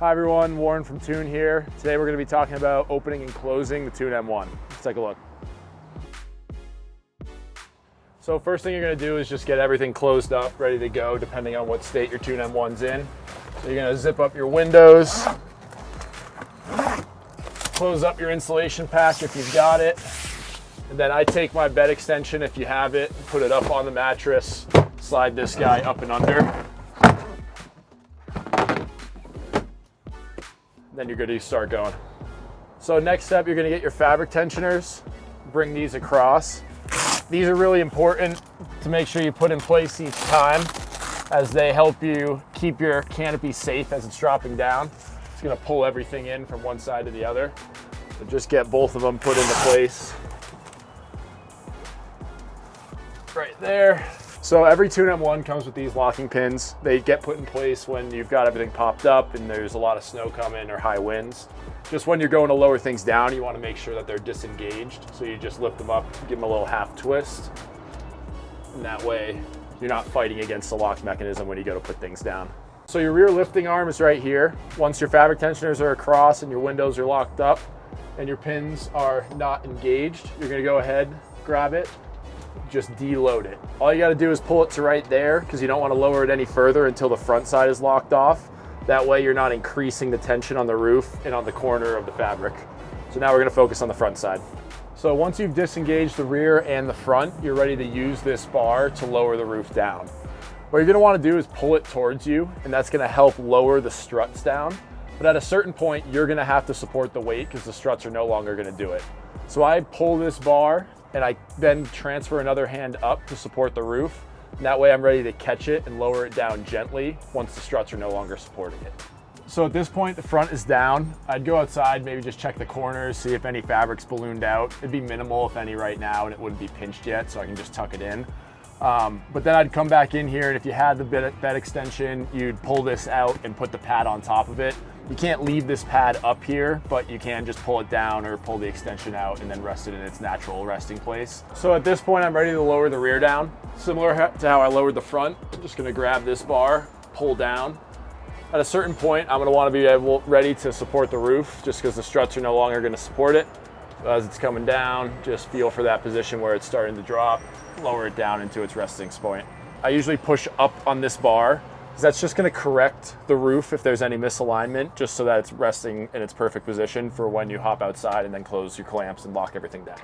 Hi everyone, Warren from Tune here. Today we're going to be talking about opening and closing the Tune M1. Let's take a look. So first thing you're going to do is just get everything closed up, ready to go, depending on what state your Tune M1's in. So you're going to zip up your windows, close up your insulation pack if you've got it, and then I take my bed extension if you have it, put it up on the mattress, slide this guy up and under. Then you're good to start going. So next step, you're going to get your fabric tensioners, bring these across. These are really important to make sure you put in place each time, as they help you keep your canopy safe as it's dropping down. It's going to pull everything in from one side to the other. So just get both of them put into place. Right there. So every Tune M1 comes with these locking pins. They get put in place when you've got everything popped up and there's a lot of snow coming or high winds. Just when you're going to lower things down, you want to make sure that they're disengaged. So you just lift them up, give them a little half twist. And that way you're not fighting against the lock mechanism when you go to put things down. So your rear lifting arm is right here. Once your fabric tensioners are across and your windows are locked up and your pins are not engaged, you're going to go ahead, grab it, just deload it. All you got to do is pull it to right there, because you don't want to lower it any further until the front side is locked off. That way you're not increasing the tension on the roof and on the corner of the fabric. So now we're going to focus on the front side. So once you've disengaged the rear and the front, you're ready to use this bar to lower the roof down. What you're going to want to do is pull it towards you, and that's going to help lower the struts down. But at a certain point, you're going to have to support the weight because the struts are no longer going to do it. So I pull this bar and I then transfer another hand up to support the roof. And that way I'm ready to catch it and lower it down gently once the struts are no longer supporting it. So at this point, the front is down. I'd go outside, maybe just check the corners, see if any fabric's ballooned out. It'd be minimal, if any, right now, and it wouldn't be pinched yet, so I can just tuck it in. But then I'd come back in here, and if you had the bed extension, you'd pull this out and put the pad on top of it. You can't leave this pad up here, but you can just pull it down or pull the extension out and then rest it in its natural resting place. So at this point, I'm ready to lower the rear down. Similar to how I lowered the front, I'm just gonna grab this bar, pull down. At a certain point, I'm gonna wanna be ready to support the roof, just because the struts are no longer gonna support it. So as it's coming down, just feel for that position where it's starting to drop, lower it down into its resting point. I usually push up on this bar, because that's just going to correct the roof if there's any misalignment, just so that it's resting in its perfect position for when you hop outside and then close your clamps and lock everything down.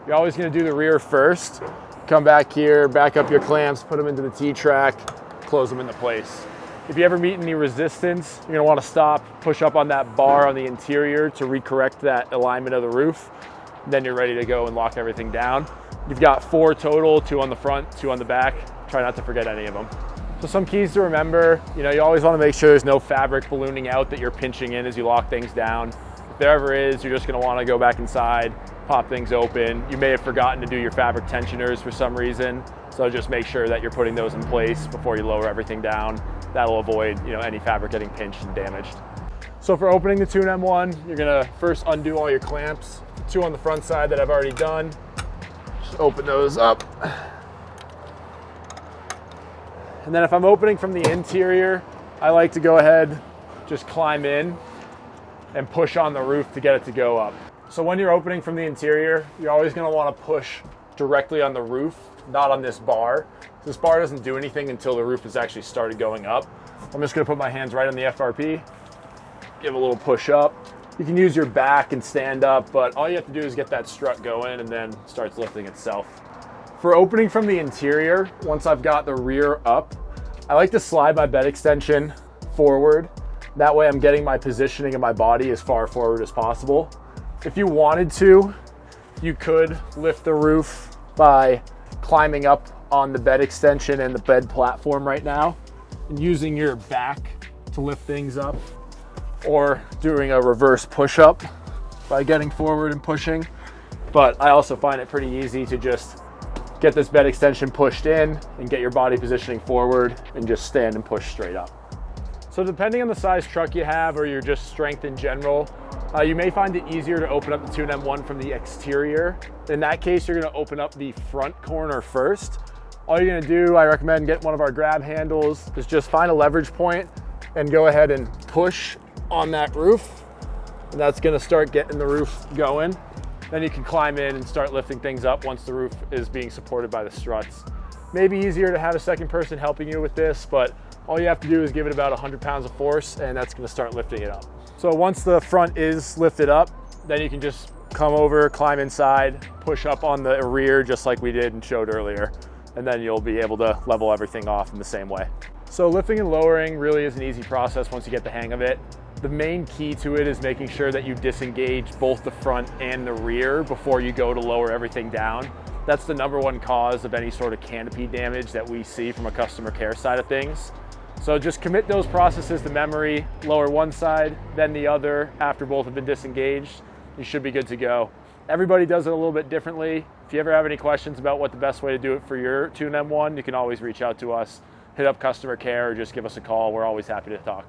You're always going to do the rear first. Come back here, back up your clamps, put them into the T-track, close them into place. If you ever meet any resistance, you're going to want to stop, push up on that bar on the interior to recorrect that alignment of the roof. Then you're ready to go and lock everything down. You've got 4 total, 2 on the front, 2 on the back. Try not to forget any of them. So some keys to remember, you always want to make sure there's no fabric ballooning out that you're pinching in as you lock things down. If there ever is, you're just going to want to go back inside, pop things open. You may have forgotten to do your fabric tensioners for some reason, so just make sure that you're putting those in place before you lower everything down. That'll avoid any fabric getting pinched and damaged. So for opening the Tune M1, you're going to first undo all your clamps. 2 on the front side that I've already done. Just open those up. And then if I'm opening from the interior, I like to go ahead, just climb in and push on the roof to get it to go up. So when you're opening from the interior, you're always going to want to push directly on the roof, not on this bar. This bar doesn't do anything until the roof has actually started going up. I'm just going to put my hands right on the FRP, give a little push up. You can use your back and stand up, but all you have to do is get that strut going and then it starts lifting itself. For opening from the interior, once I've got the rear up, I like to slide my bed extension forward. That way I'm getting my positioning of my body as far forward as possible. If you wanted to, you could lift the roof by climbing up on the bed extension and the bed platform right now and using your back to lift things up, or doing a reverse push-up by getting forward and pushing. But I also find it pretty easy to just get this bed extension pushed in and get your body positioning forward and just stand and push straight up. So depending on the size truck you have or your just strength in general, you may find it easier to open up the Tune M1 from the exterior. In that case, you're gonna open up the front corner first. All you're gonna do, I recommend get one of our grab handles, is just find a leverage point and go ahead and push on that roof, and that's gonna start getting the roof going. Then you can climb in and start lifting things up once the roof is being supported by the struts. Maybe easier to have a second person helping you with this, but all you have to do is give it about 100 pounds of force, and that's gonna start lifting it up. So once the front is lifted up, then you can just come over, climb inside, push up on the rear just like we did and showed earlier, and then you'll be able to level everything off in the same way. So lifting and lowering really is an easy process once you get the hang of it. The main key to it is making sure that you disengage both the front and the rear before you go to lower everything down. That's the #1 cause of any sort of canopy damage that we see from a customer care side of things. So just commit those processes to memory, lower one side, then the other after both have been disengaged. You should be good to go. Everybody does it a little bit differently. If you ever have any questions about what the best way to do it for your Tune M1, you can always reach out to us, hit up customer care, or just give us a call. We're always happy to talk.